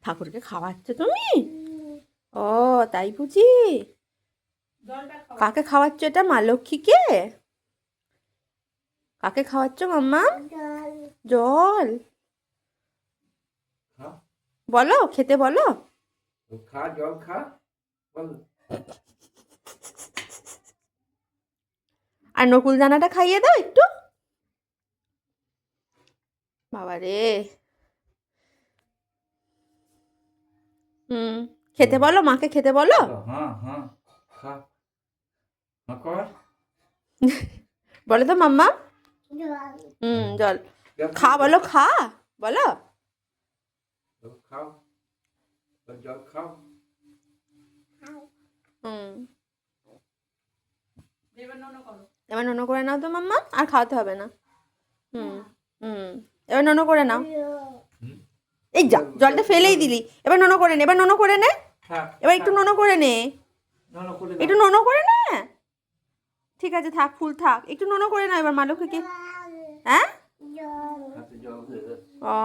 ঠাকুরকে খাওয়াচ্ছ তুমি? ও তাই বুঝি। কাকে খাওয়াচ্ছ এটা? মা লক্ষ্মীকে? কাকে খাওয়াচ্ছ মাম্মা? জল বলো, খেতে বলো। খা, জল খা বল। আর নকুল দানাটা খাইয়ে দাও একটু। বাবা রে। খেতে বলো, মাকে খেতে বলো। হ্যাঁ হ্যাঁ খা, হ্যাঁ কর। বলো তো মাম্মা। জল খা বলো, খা বলো। খাও, জল খাও। এবার নোনো করে নাও তো মাম্মা, আর খাওয়াতে হবে না। এবার নোনো করে নাও। এই যা, জলটা ফেলেই দিলি। এবার নোনো করে নে, এবার নোনো করে নে। এবার একটু নোনো করে নে, একটু নোনো করে নে। ঠিক আছে থাক, ফুল থাক, একটু নোনো করে নাও এবার মা লক্ষ্মীকে। হ্যাঁ ও